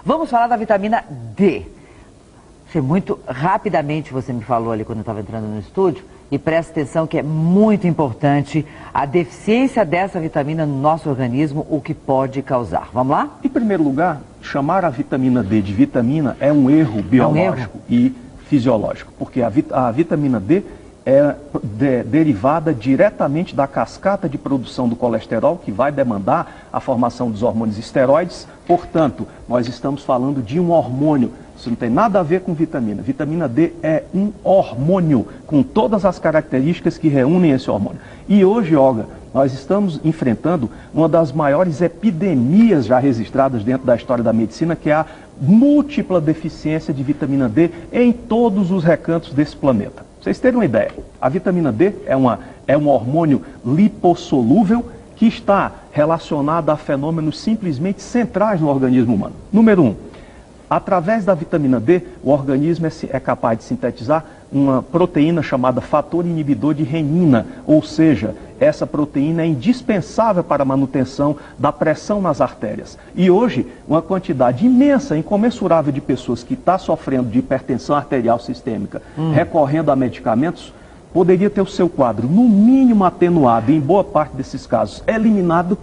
Vamos falar da vitamina D. Muito rapidamente você me falou ali quando eu estava entrando no estúdio, e presta atenção que é muito importante a deficiência dessa vitamina no nosso organismo, o que pode causar. Vamos lá? Em primeiro lugar, chamar a vitamina D de vitamina é um erro biológico e fisiológico, porque a vitamina D é derivada diretamente da cascata de produção do colesterol, que vai demandar a formação dos hormônios esteroides. Portanto, nós estamos falando de um hormônio. Isso não tem nada a ver com vitamina. Vitamina D é um hormônio, com todas as características que reúnem esse hormônio. E hoje, Olga, nós estamos enfrentando uma das maiores epidemias já registradas dentro da história da medicina, que é a múltipla deficiência de vitamina D em todos os recantos desse planeta. Pra vocês terem uma ideia, a vitamina D é um hormônio lipossolúvel que está relacionado a fenômenos simplesmente centrais no organismo humano. Número 1. Através da vitamina D, o organismo é capaz de sintetizar uma proteína chamada fator inibidor de renina, ou seja, essa proteína é indispensável para a manutenção da pressão nas artérias. E hoje, uma quantidade imensa, incomensurável de pessoas que está sofrendo de hipertensão arterial sistêmica, recorrendo a medicamentos, poderia ter o seu quadro, no mínimo atenuado, e em boa parte desses casos, eliminado,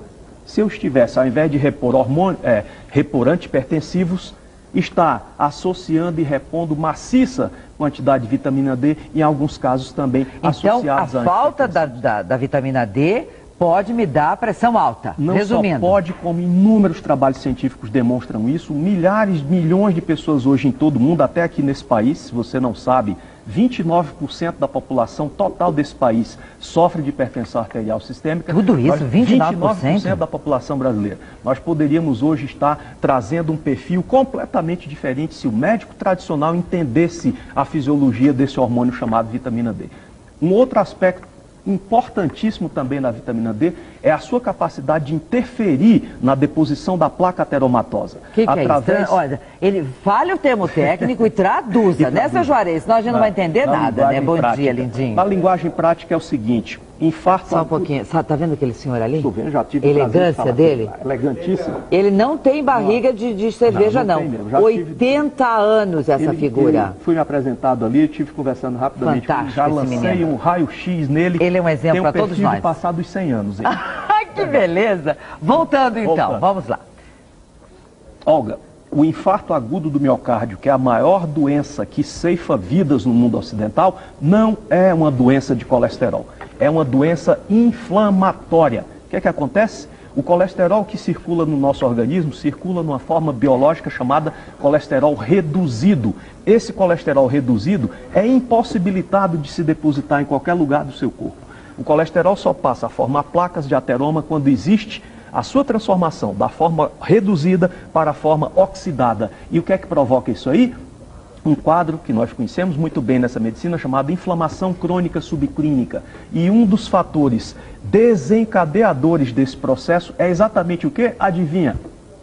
se eu estivesse, ao invés de repor antihipertensivos, está associando e repondo maciça quantidade de vitamina D, em alguns casos também associados a... Então, a falta da vitamina D pode me dar pressão alta, não resumindo. Só pode, como inúmeros trabalhos científicos demonstram isso, milhares, milhões de pessoas hoje em todo o mundo, até aqui nesse país, se você não sabe, 29% da população total desse país sofre de hipertensão arterial sistêmica. Tudo isso, 29%? 29% da população brasileira. Nós poderíamos hoje estar trazendo um perfil completamente diferente se o médico tradicional entendesse a fisiologia desse hormônio chamado vitamina D. Um outro aspecto importantíssimo também na vitamina D é a sua capacidade de interferir na deposição da placa ateromatosa. O que é isso? Olha, ele fale o termo técnico e traduza, né, seu Juarez? Senão a gente não vai entender nada, né? Bom dia, lindinho. A linguagem prática é o seguinte: infarto... Só um pouquinho. Tá vendo aquele senhor ali? Estou vendo, já tive elegância dele? Elegantíssimo. Ele não tem barriga de cerveja, não. 80 anos essa figura. Fui me apresentado ali, estive conversando rapidamente. Fantástico, já lancei um raio-x nele. Ele é um exemplo para todos nós. Tem um perfil passado dos 100 anos. Que beleza! Voltando então, vamos lá. Olga, o infarto agudo do miocárdio, que é a maior doença que ceifa vidas no mundo ocidental, não é uma doença de colesterol. É uma doença inflamatória. O que é que acontece? O colesterol que circula no nosso organismo circula numa forma biológica chamada colesterol reduzido. Esse colesterol reduzido é impossibilitado de se depositar em qualquer lugar do seu corpo. O colesterol só passa a formar placas de ateroma quando existe a sua transformação da forma reduzida para a forma oxidada. E o que é que provoca isso aí? Um quadro que nós conhecemos muito bem nessa medicina chamado inflamação crônica subclínica. E um dos fatores desencadeadores desse processo é exatamente o quê? Adivinha?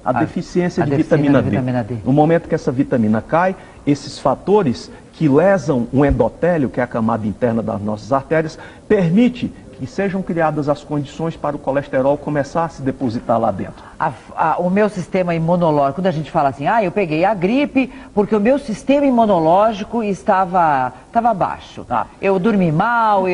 A deficiência de vitamina D. No momento que essa vitamina cai, esses fatores que lesam o endotélio, que é a camada interna das nossas artérias, permite que sejam criadas as condições para o colesterol começar a se depositar lá dentro. O meu sistema imunológico, quando a gente fala assim, eu peguei a gripe porque o meu sistema imunológico estava baixo. Eu dormi mal,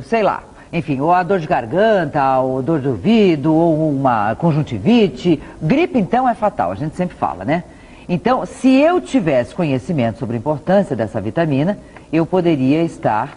sei lá. Enfim, ou a dor de garganta, ou dor de ouvido, ou uma conjuntivite. Gripe, então, é fatal, a gente sempre fala, né? Então, se eu tivesse conhecimento sobre a importância dessa vitamina, eu poderia estar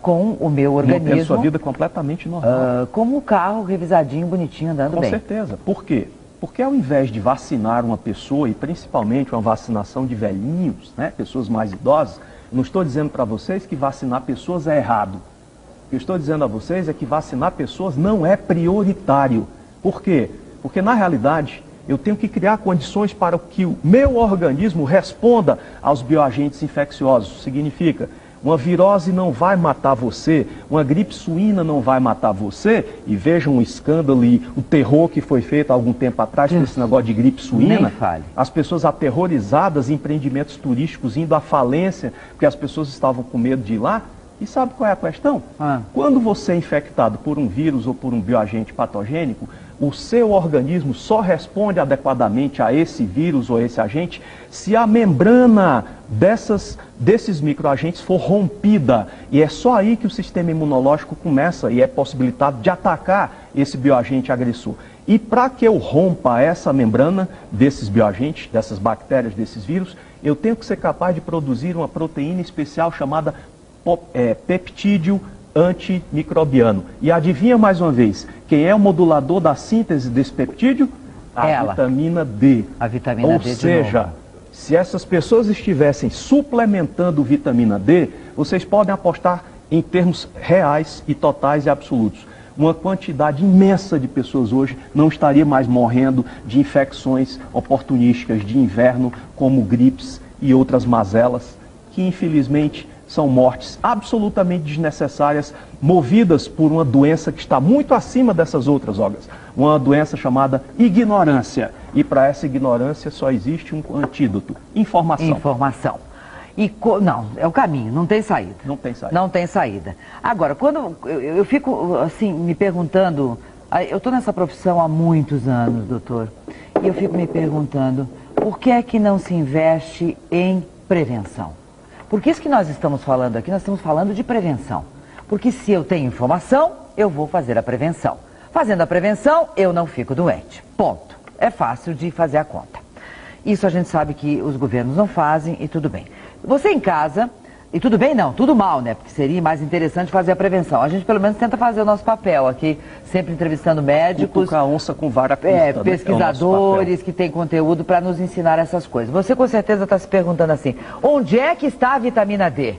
com o meu organismo... Mantendo sua vida completamente normal. Como um carro revisadinho, bonitinho, andando bem. Com certeza. Por quê? Porque ao invés de vacinar uma pessoa, e principalmente uma vacinação de velhinhos, né, pessoas mais idosas, não estou dizendo para vocês que vacinar pessoas é errado. O que eu estou dizendo a vocês é que vacinar pessoas não é prioritário. Por quê? Porque, na realidade, eu tenho que criar condições para que o meu organismo responda aos bioagentes infecciosos. Significa, uma virose não vai matar você, uma gripe suína não vai matar você. E vejam um escândalo e o terror que foi feito há algum tempo atrás com esse negócio de gripe suína. Nem fale. As pessoas aterrorizadas, empreendimentos turísticos indo à falência, porque as pessoas estavam com medo de ir lá. E sabe qual é a questão? Quando você é infectado por um vírus ou por um bioagente patogênico, o seu organismo só responde adequadamente a esse vírus ou esse agente se a membrana desses microagentes for rompida. E é só aí que o sistema imunológico começa e é possibilitado de atacar esse bioagente agressor. E para que eu rompa essa membrana desses bioagentes, dessas bactérias, desses vírus, eu tenho que ser capaz de produzir uma proteína especial chamada peptídeo antimicrobiano. E adivinha mais uma vez, quem é o modulador da síntese desse peptídeo? Vitamina D. A vitamina D. Ou seja, se essas pessoas estivessem suplementando vitamina D, vocês podem apostar em termos reais e totais e absolutos. Uma quantidade imensa de pessoas hoje não estaria mais morrendo de infecções oportunísticas de inverno, como gripes e outras mazelas, que infelizmente são mortes absolutamente desnecessárias, movidas por uma doença que está muito acima dessas outras, Olgas. Uma doença chamada ignorância. E para essa ignorância só existe um antídoto: informação. Informação. Não, é o caminho, não tem saída. Não tem saída. Não tem saída. Agora, quando eu fico assim, me perguntando, eu estou nessa profissão há muitos anos, doutor, e eu fico me perguntando, por que é que não se investe em prevenção? Porque isso que nós estamos falando aqui, nós estamos falando de prevenção. Porque se eu tenho informação, eu vou fazer a prevenção. Fazendo a prevenção, eu não fico doente. Ponto. É fácil de fazer a conta. Isso a gente sabe que os governos não fazem e tudo bem. Você em casa, e tudo bem não, tudo mal, né? Porque seria mais interessante fazer a prevenção. A gente pelo menos tenta fazer o nosso papel aqui, sempre entrevistando médicos. A onça com vara curta, pesquisadores que têm conteúdo para nos ensinar essas coisas. Você com certeza está se perguntando assim, onde é que está a vitamina D?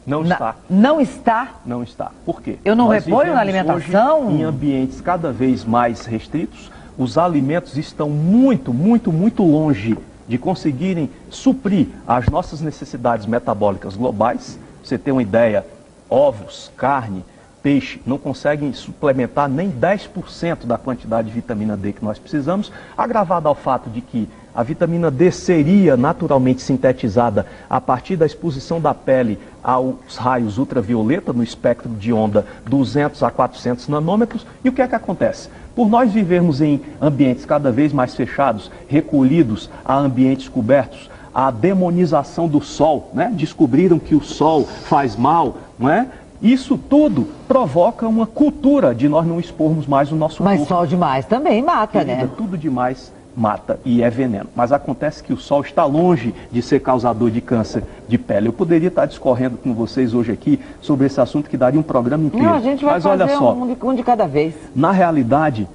Não está. Não está? Não está. Por quê? Eu não reponho na alimentação? Hoje, em ambientes cada vez mais restritos, os alimentos estão muito, muito, muito longe de conseguirem suprir as nossas necessidades metabólicas globais. Você tem uma ideia, ovos, carne, peixe não conseguem suplementar nem 10% da quantidade de vitamina D que nós precisamos, agravado ao fato de que a vitamina D seria naturalmente sintetizada a partir da exposição da pele aos raios ultravioleta no espectro de onda 200 a 400 nanômetros. E o que é que acontece? Por nós vivermos em ambientes cada vez mais fechados, recolhidos a ambientes cobertos, a demonização do sol, né? Descobriram que o sol faz mal, não é? Isso tudo provoca uma cultura de nós não expormos mais o nosso corpo. Mas sol demais também mata, Querida, né? Tudo demais mata e é veneno. Mas acontece que o sol está longe de ser causador de câncer de pele. Eu poderia estar discorrendo com vocês hoje aqui sobre esse assunto que daria um programa inteiro. Não, a gente vai fazer olha só, um de cada vez. Na realidade,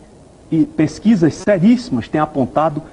pesquisas seríssimas têm apontado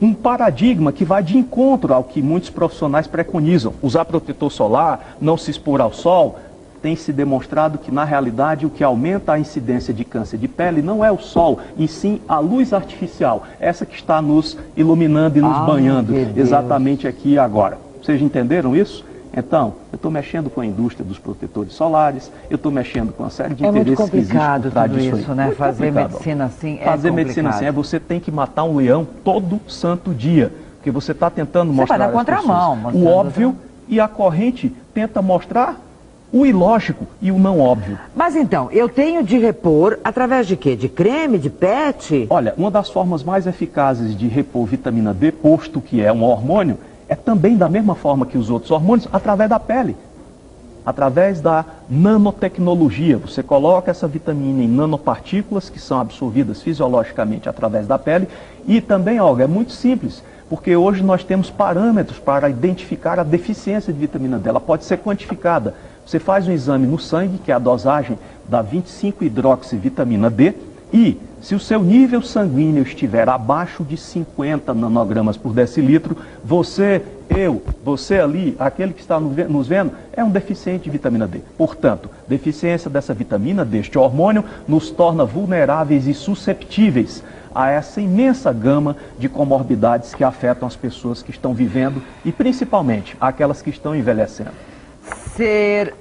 um paradigma que vai de encontro ao que muitos profissionais preconizam. Usar protetor solar, não se expor ao sol. Tem se demonstrado que, na realidade, o que aumenta a incidência de câncer de pele não é o sol, e sim a luz artificial, essa que está nos iluminando e nos banhando exatamente aqui e agora. Vocês entenderam isso? Então, eu estou mexendo com a indústria dos protetores solares, eu estou mexendo com uma série de interesses que existem por trás disso aí. É muito complicado tudo isso, né? Fazer medicina assim é complicado. Fazer medicina assim você tem que matar um leão todo santo dia, porque você está tentando mostrar às pessoas o óbvio e a corrente tenta mostrar o ilógico e o não óbvio. Mas então, eu tenho de repor através de quê? De creme, de PET? Olha, uma das formas mais eficazes de repor vitamina D, posto que é um hormônio, é também da mesma forma que os outros hormônios, através da pele. Através da nanotecnologia. Você coloca essa vitamina em nanopartículas que são absorvidas fisiologicamente através da pele. E também, Olga, é muito simples, porque hoje nós temos parâmetros para identificar a deficiência de vitamina D. Ela pode ser quantificada. Você faz um exame no sangue, que é a dosagem da 25-hidroxivitamina D, e se o seu nível sanguíneo estiver abaixo de 50 nanogramas por decilitro, você ali, aquele que está nos vendo, é um deficiente de vitamina D. Portanto, deficiência dessa vitamina, deste hormônio, nos torna vulneráveis e susceptíveis a essa imensa gama de comorbidades que afetam as pessoas que estão vivendo e principalmente aquelas que estão envelhecendo. Ser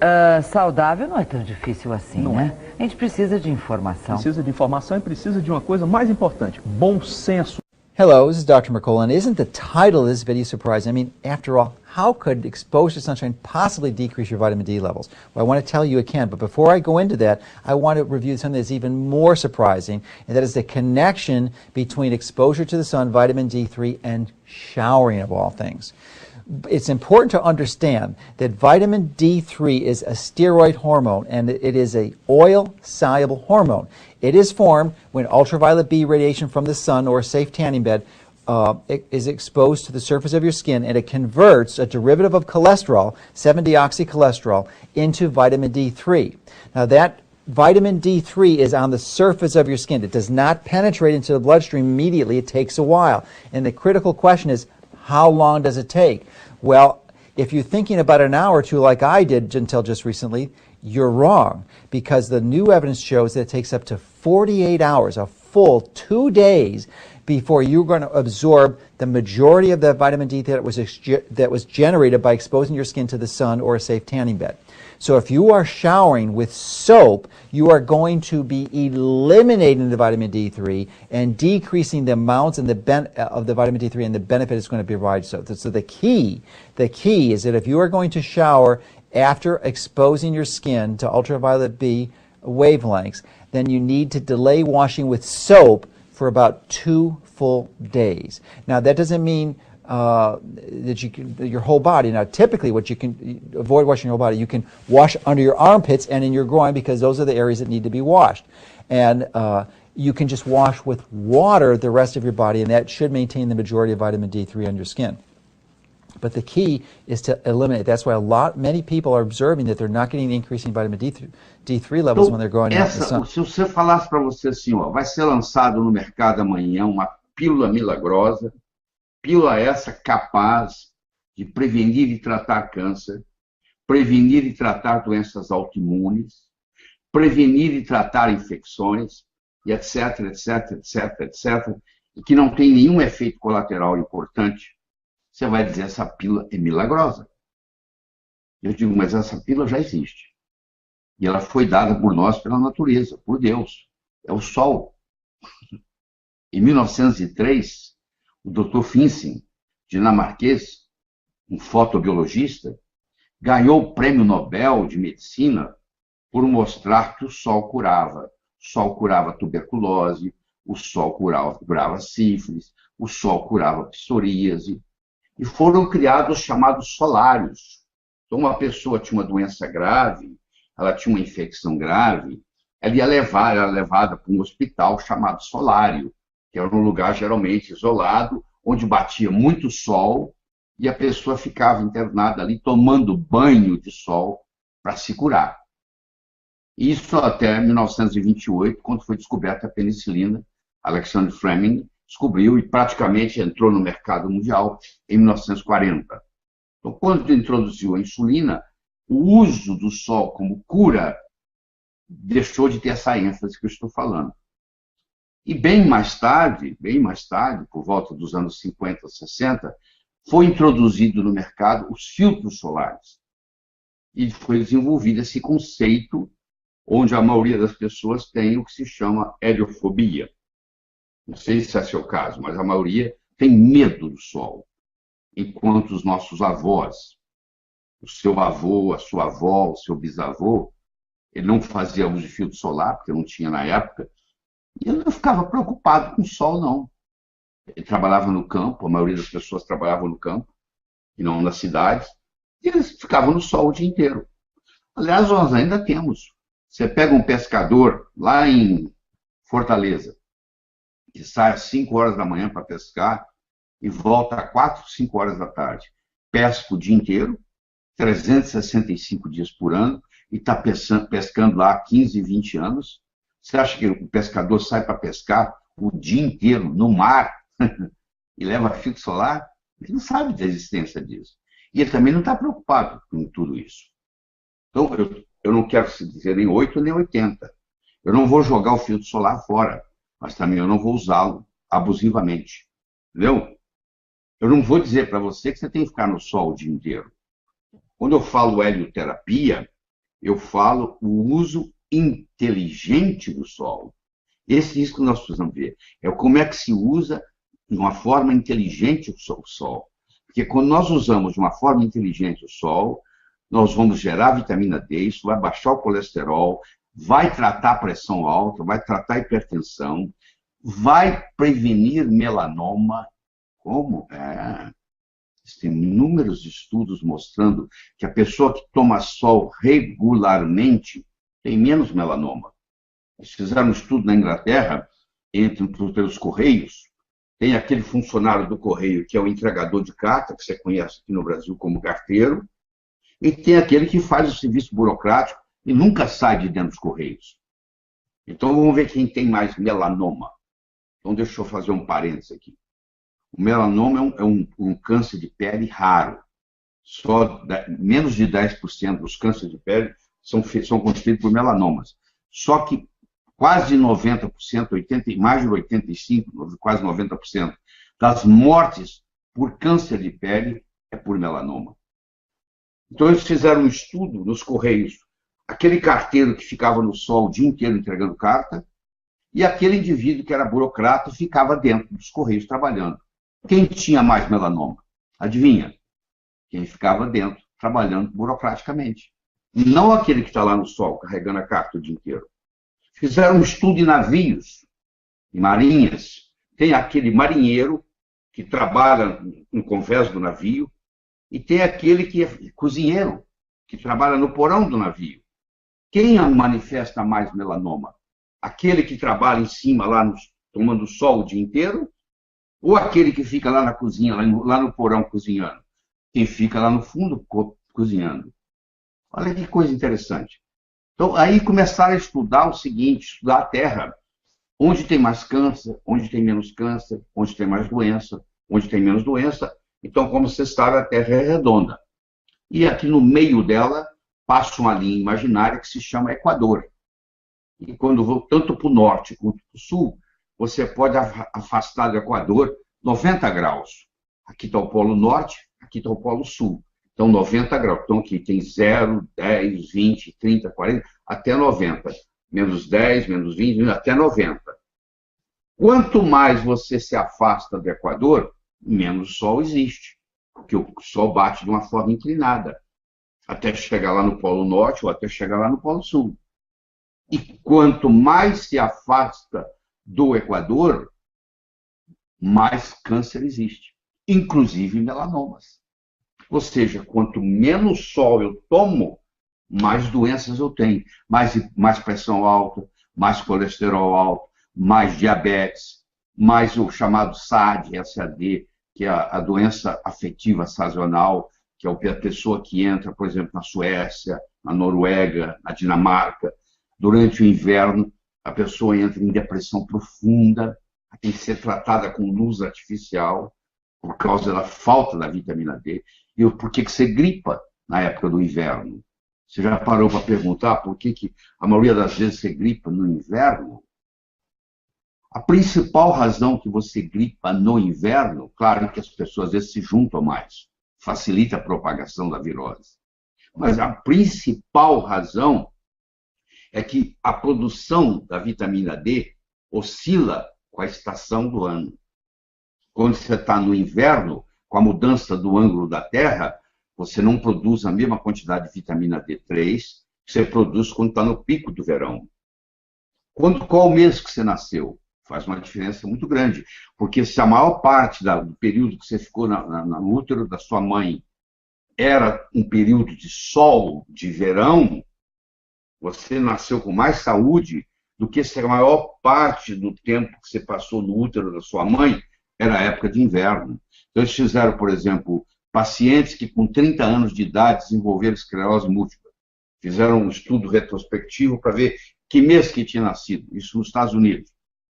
saudável não é tão difícil assim, não né? A gente precisa de informação. Precisa de informação e precisa de uma coisa mais importante: bom senso. Hello, this is Dr. Mercola, and isn't the title of this video surprising? I mean, after all, how could exposure to sunshine possibly decrease your vitamin D levels? Well, I want to tell you it can, but before I go into that, I want to review something that's even more surprising, and that is the connection between exposure to the sun, vitamin D3, and showering, of all things. It's important to understand that vitamin D3 is a steroid hormone, and it is an oil-soluble hormone. It is formed when ultraviolet B radiation from the sun or a safe tanning bed is exposed to the surface of your skin, and it converts a derivative of cholesterol, 7-deoxycholesterol, into vitamin D3. Now that vitamin D3 is on the surface of your skin. It does not penetrate into the bloodstream immediately. It takes a while. And the critical question is, how long does it take? Well, if you're thinking about an hour or two like I did until just recently, you're wrong, because the new evidence shows that it takes up to 48 hours, a full 2 days, before you're going to absorb the majority of that vitamin D that was generated by exposing your skin to the sun or a safe tanning bed. So if you are showering with soap, you are going to be eliminating the vitamin D3 and decreasing the amounts and of the vitamin D3 and the benefit it's going to provide. So the key is that if you are going to shower after exposing your skin to ultraviolet B wavelengths, then you need to delay washing with soap for about 2 full days. Now that doesn't mean that you can, your whole body. Now typically what you can avoid washing your whole body, you can wash under your armpits and in your groin, because those are the areas that need to be washed. And you can just wash with water the rest of your body, and that should maintain the majority of vitamin D3 on your skin. But the key is to eliminate. That's why many people are observing that they're not getting increasing vitamin D3 levels when they're going out in the sun. Se você falasse para você assim, ó, vai ser lançado no mercado amanhã uma pílula milagrosa, pílula essa capaz de prevenir e tratar câncer, prevenir e tratar doenças autoimunes, prevenir e tratar infecções, e etc, etc, etc, etc, e que não tem nenhum efeito colateral importante, você vai dizer, essa pílula é milagrosa. Eu digo, mas essa pílula já existe. E ela foi dada por nós, pela natureza, por Deus. É o Sol. Em 1903, o Dr. Finsen, dinamarquês, um fotobiologista, ganhou o Prêmio Nobel de Medicina por mostrar que o Sol curava. O Sol curava tuberculose, o Sol curava sífilis, o Sol curava psoríase. E foram criados os chamados solários. Então, uma pessoa tinha uma doença grave, ela tinha uma infecção grave, ela era levada para um hospital chamado solário, que era um lugar geralmente isolado, onde batia muito sol, e a pessoa ficava internada ali tomando banho de sol para se curar. Isso até 1928, quando foi descoberta a penicilina. Alexander Fleming descobriu e praticamente entrou no mercado mundial em 1940. Então, quando introduziu a insulina, o uso do sol como cura deixou de ter essa ênfase que eu estou falando. E bem mais tarde, por volta dos anos 50, 60, foi introduzido no mercado os filtros solares. E foi desenvolvido esse conceito, onde a maioria das pessoas tem o que se chama heliofobia. Não sei se é seu caso, mas a maioria tem medo do sol. Enquanto os nossos avós, o seu avô, a sua avó, o seu bisavô, ele não fazia uso de filtro solar, porque não tinha na época, e ele não ficava preocupado com o sol, não. Ele trabalhava no campo, a maioria das pessoas trabalhavam no campo, e não nas cidades, e eles ficavam no sol o dia inteiro. Aliás, nós ainda temos. Você pega um pescador lá em Fortaleza, que sai às 5 horas da manhã para pescar e volta às 4, 5 horas da tarde. Pesca o dia inteiro, 365 dias por ano, e está pescando lá há 15, 20 anos. Você acha que o pescador sai para pescar o dia inteiro no mar e leva filtro solar? Ele não sabe da existência disso. E ele também não está preocupado com tudo isso. Então, eu não quero dizer nem 8 nem 80. Eu não vou jogar o filtro solar fora, mas também eu não vou usá-lo abusivamente. Entendeu? Eu não vou dizer para você que você tem que ficar no sol o dia inteiro. Quando eu falo helioterapia, eu falo o uso inteligente do sol. Isso que nós precisamos ver. É como é que se usa de uma forma inteligente o sol. Porque quando nós usamos de uma forma inteligente o sol, nós vamos gerar vitamina D, isso vai baixar o colesterol, vai tratar a pressão alta, vai tratar a hipertensão, vai prevenir melanoma. Como? Tem inúmeros estudos mostrando que a pessoa que toma sol regularmente tem menos melanoma. Eles fizeram um estudo na Inglaterra, pelos Correios. Tem aquele funcionário do Correio que é o entregador de carta, que você conhece aqui no Brasil como carteiro, e tem aquele que faz o serviço burocrático e nunca sai de dentro dos Correios. Então, vamos ver quem tem mais melanoma. Então, deixa eu fazer um parênteses aqui. O melanoma é um câncer de pele raro. Menos de 10% dos cânceres de pele são constituídos por melanomas. Só que quase 90%, mais de 85%, quase 90% das mortes por câncer de pele é por melanoma. Então, eles fizeram um estudo nos Correios. Aquele carteiro que ficava no sol o dia inteiro entregando carta e aquele indivíduo que era burocrata ficava dentro dos Correios trabalhando. Quem tinha mais melanoma? Adivinha? Quem ficava dentro, trabalhando burocraticamente. Não aquele que está lá no sol, carregando a carta o dia inteiro. Fizeram um estudo em navios, em marinhas. Tem aquele marinheiro que trabalha no convés do navio e tem aquele que é cozinheiro, que trabalha no porão do navio. Quem manifesta mais melanoma? Aquele que trabalha em cima, lá tomando sol o dia inteiro? Ou aquele que fica lá na cozinha, lá no porão cozinhando? Quem fica lá no fundo cozinhando. Olha que coisa interessante. Então, aí começaram a estudar o seguinte, estudar a Terra. Onde tem mais câncer, onde tem menos câncer, onde tem mais doença, onde tem menos doença. Então, como você sabe, a Terra é redonda. E aqui no meio dela passa uma linha imaginária que se chama Equador. E quando vou tanto para o norte quanto para o sul, você pode afastar do Equador 90 graus. Aqui está o Polo Norte, aqui está o Polo Sul. Então, 90 graus. Então, aqui tem 0, 10, 20, 30, 40, até 90. Menos 10, menos 20, até 90. Quanto mais você se afasta do Equador, menos sol existe. Porque o sol bate de uma forma inclinada. Até chegar lá no Polo Norte ou até chegar lá no Polo Sul. E quanto mais se afasta do Equador, mais câncer existe, inclusive melanomas. Ou seja, quanto menos sol eu tomo, mais doenças eu tenho. Mais pressão alta, mais colesterol alto, mais diabetes, mais o chamado SAD, SAD, que é a doença afetiva sazonal, que é a pessoa que entra, por exemplo, na Suécia, na Noruega, na Dinamarca, durante o inverno, a pessoa entra em depressão profunda, tem que ser tratada com luz artificial, por causa da falta da vitamina D. E por que você gripa na época do inverno? Você já parou para perguntar por que a maioria das vezes você gripa no inverno? A principal razão que você gripa no inverno, claro que as pessoas às vezes se juntam mais, facilita a propagação da virose. Mas a principal razão é que a produção da vitamina D oscila com a estação do ano. Quando você está no inverno, com a mudança do ângulo da Terra, você não produz a mesma quantidade de vitamina D3 que você produz quando está no pico do verão. Qual mês que você nasceu? Faz uma diferença muito grande, porque se a maior parte do período que você ficou no útero da sua mãe era um período de sol, de verão, você nasceu com mais saúde do que se a maior parte do tempo que você passou no útero da sua mãe era a época de inverno. Então, eles fizeram, por exemplo, pacientes que com 30 anos de idade desenvolveram esclerose múltipla. Fizeram um estudo retrospectivo para ver que mês que tinha nascido, isso nos Estados Unidos.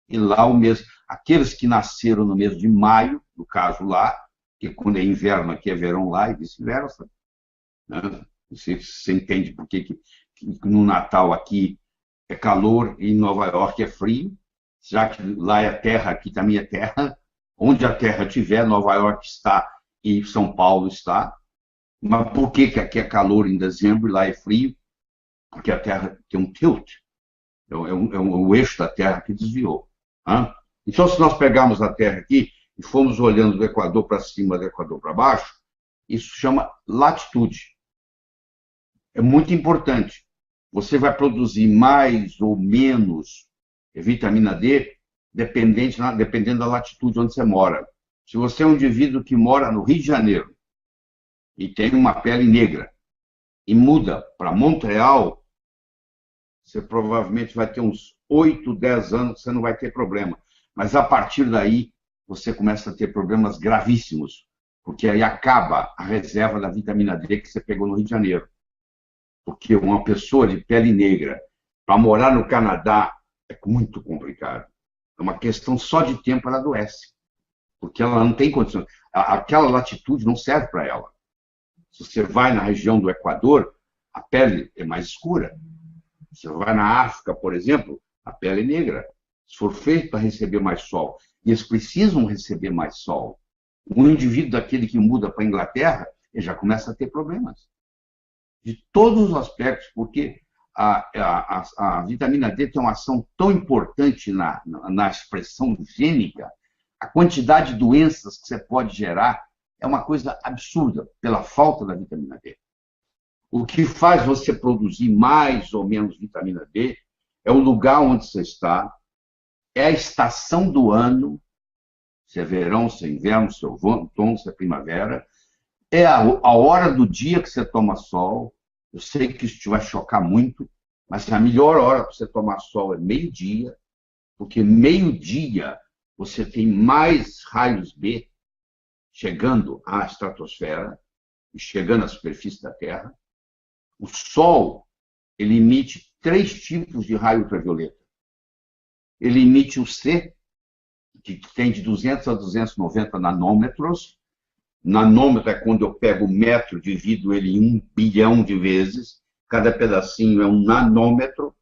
E lá o mês, aqueles que nasceram no mês de maio, no caso lá, que quando é inverno aqui é verão lá e vice-versa, né? Você entende por que no Natal aqui é calor e em Nova York é frio, já que lá é terra, aqui também é terra. Onde a terra estiver, Nova York está e São Paulo está. Mas por que aqui é calor em dezembro e lá é frio? Porque a terra tem um tilt. É o eixo da terra que desviou. Então, se nós pegarmos a terra aqui e fomos olhando do Equador para cima, do Equador para baixo, isso chama latitude. É muito importante. Você vai produzir mais ou menos vitamina D dependendo da latitude onde você mora. Se você é um indivíduo que mora no Rio de Janeiro e tem uma pele negra e muda para Montreal, você provavelmente vai ter uns 8, 10 anos que você não vai ter problema. Mas a partir daí, você começa a ter problemas gravíssimos, porque aí acaba a reserva da vitamina D que você pegou no Rio de Janeiro. Porque uma pessoa de pele negra, para morar no Canadá, é muito complicado. É uma questão só de tempo, ela adoece. Porque ela não tem condições. Aquela latitude não serve para ela. Se você vai na região do Equador, a pele é mais escura. Se você vai na África, por exemplo, a pele é negra. Se for feito para receber mais sol. E eles precisam receber mais sol. Um indivíduo daquele que muda para a Inglaterra, ele já começa a ter problemas. De todos os aspectos, porque a vitamina D tem uma ação tão importante na expressão gênica, a quantidade de doenças que você pode gerar é uma coisa absurda pela falta da vitamina D. O que faz você produzir mais ou menos vitamina D é o lugar onde você está, é a estação do ano, se é verão, se é inverno, se é outono, se é primavera, é a hora do dia que você toma sol. Eu sei que isso te vai chocar muito, mas a melhor hora para você tomar sol é meio-dia, porque meio-dia você tem mais raios B chegando à estratosfera e chegando à superfície da Terra. O Sol, ele emite 3 tipos de raio ultravioleta. Ele emite o C, que tem de 200 a 290 nanômetros. Nanômetro é quando eu pego o metro, divido ele em 1 bilhão de vezes. Cada pedacinho é um nanômetro.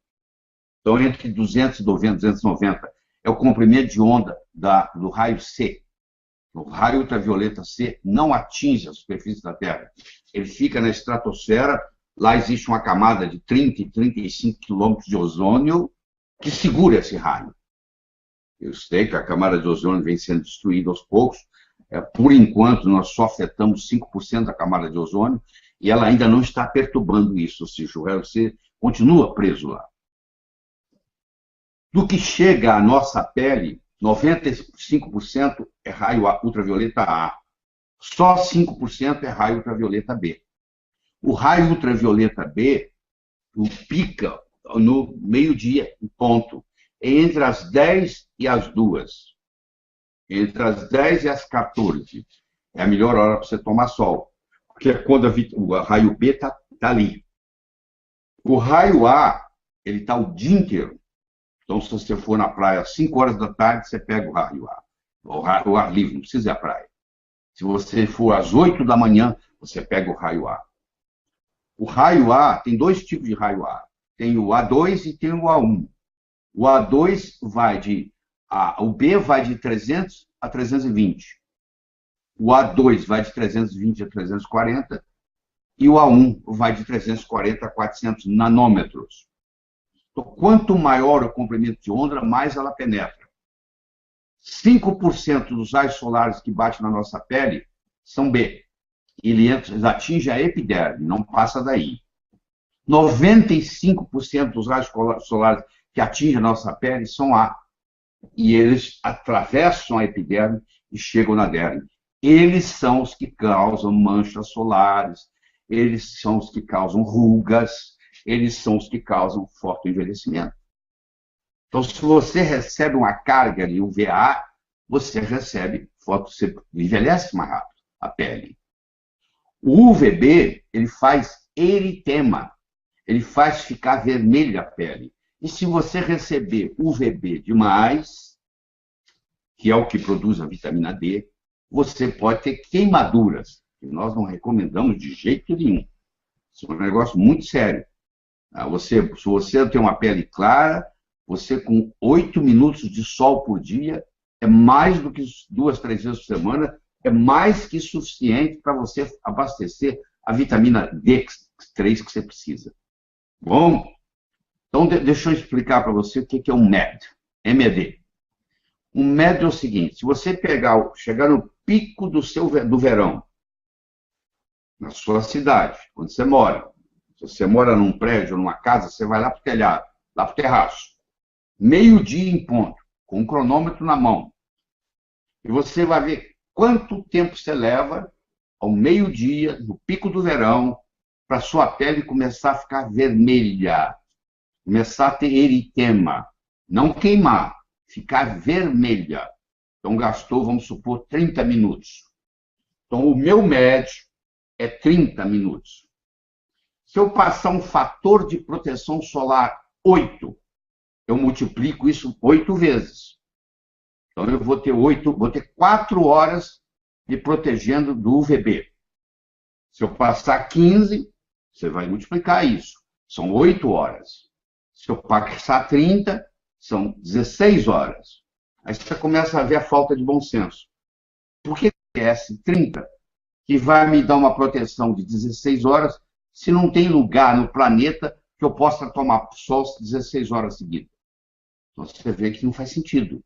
Então, entre 200 e 290 é o comprimento de onda do raio C. O raio ultravioleta C não atinge a superfície da Terra. Ele fica na estratosfera. Lá existe uma camada de 30 e 35 quilômetros de ozônio que segura esse raio. Eu sei que a camada de ozônio vem sendo destruída aos poucos. Por enquanto, nós só afetamos 5% da camada de ozônio e ela ainda não está perturbando isso. Ou seja, o raio C continua preso lá. Do que chega à nossa pele, 95% é raio ultravioleta A. Só 5% é raio ultravioleta B. O raio ultravioleta B pica no meio-dia, em ponto, entre as 10 e as 2. Entre as 10 e as 14. É a melhor hora para você tomar sol. Porque é quando o raio B está ali. O raio A, ele está o dia inteiro. Então, se você for na praia às 5 horas da tarde, você pega o raio A. O ar livre, não precisa ir à praia. Se você for às 8 da manhã, você pega o raio A. O raio A, tem 2 tipos de raio A. Tem o A2 e tem o A1. O A2 vai o B vai de 300 a 320. O A2 vai de 320 a 340. E o A1 vai de 340 a 400 nanômetros. Então, quanto maior o comprimento de onda, mais ela penetra. 5% dos raios solares que batem na nossa pele são B. Eles atingem a epiderme, não passa daí. 95% dos raios solares que atingem a nossa pele são A. E eles atravessam a epiderme e chegam na derme. Eles são os que causam manchas solares, eles são os que causam rugas, eles são os que causam forte envelhecimento. Então, se você recebe uma carga de UVA, você recebe você envelhece mais rápido a pele. O UVB, ele faz eritema, ele faz ficar vermelha a pele. E se você receber UVB demais, que é o que produz a vitamina D, você pode ter queimaduras, que nós não recomendamos de jeito nenhum. Isso é um negócio muito sério. Se você tem uma pele clara, você com 8 minutos de sol por dia, é mais do que 2, 3 vezes por semana, é mais que suficiente para você abastecer a vitamina D3 que você precisa. Bom, então deixa eu explicar para você o que é um MED. MED. Um médio é o seguinte, se você chegar no pico do verão, na sua cidade, onde você mora, se você mora num prédio, numa casa, você vai lá para o telhado, lá para o terraço, meio-dia em ponto, com um cronômetro na mão, e você vai ver quanto tempo você leva ao meio-dia, no pico do verão, para sua pele começar a ficar vermelha, começar a ter eritema, não queimar, ficar vermelha. Então gastou, vamos supor, 30 minutos. Então o meu médio é 30 minutos. Se eu passar um fator de proteção solar 8, eu multiplico isso 8 vezes. Então eu vou ter 4 horas me protegendo do UVB. Se eu passar 15, você vai multiplicar isso. São 8 horas. Se eu passar 30, são 16 horas. Aí você começa a ver a falta de bom senso. Por que esse 30, que vai me dar uma proteção de 16 horas, se não tem lugar no planeta que eu possa tomar sol 16 horas seguidas? Então você vê que não faz sentido.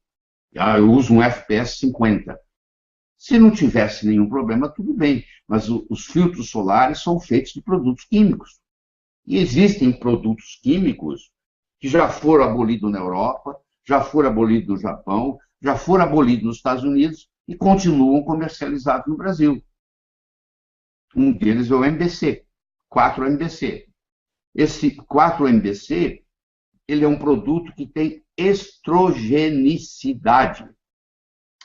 Eu uso um FPS 50. Se não tivesse nenhum problema, tudo bem. Mas os filtros solares são feitos de produtos químicos. E existem produtos químicos que já foram abolidos na Europa, já foram abolidos no Japão, já foram abolidos nos Estados Unidos e continuam comercializados no Brasil. Um deles é o MBC, 4-MBC. Esse 4-MBC, ele é um produto que tem estrogenicidade.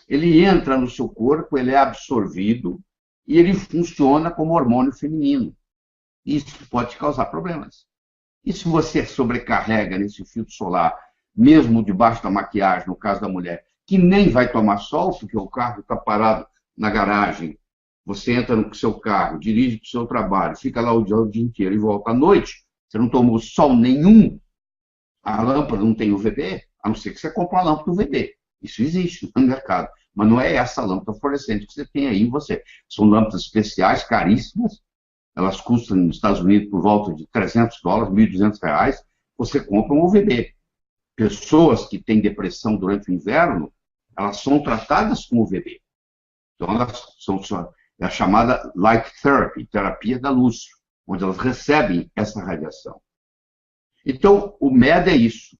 Ele entra no seu corpo, ele é absorvido e ele funciona como hormônio feminino. Isso pode causar problemas. E se você sobrecarrega nesse filtro solar, mesmo debaixo da maquiagem, no caso da mulher, que nem vai tomar sol, porque o carro está parado na garagem, você entra no seu carro, dirige para o seu trabalho, fica lá o dia inteiro e volta à noite, você não tomou sol nenhum, a lâmpada não tem UVB, a não ser que você compre uma lâmpada UVB. Isso existe no mercado, mas não é essa lâmpada fluorescente que você tem aí em você. São lâmpadas especiais, caríssimas, elas custam nos Estados Unidos por volta de $300, R$ 1.200, você compra um UVB. Pessoas que têm depressão durante o inverno, elas são tratadas com UVB. Então, elas são a chamada light therapy, terapia da luz, onde elas recebem essa radiação. Então, o MED é isso.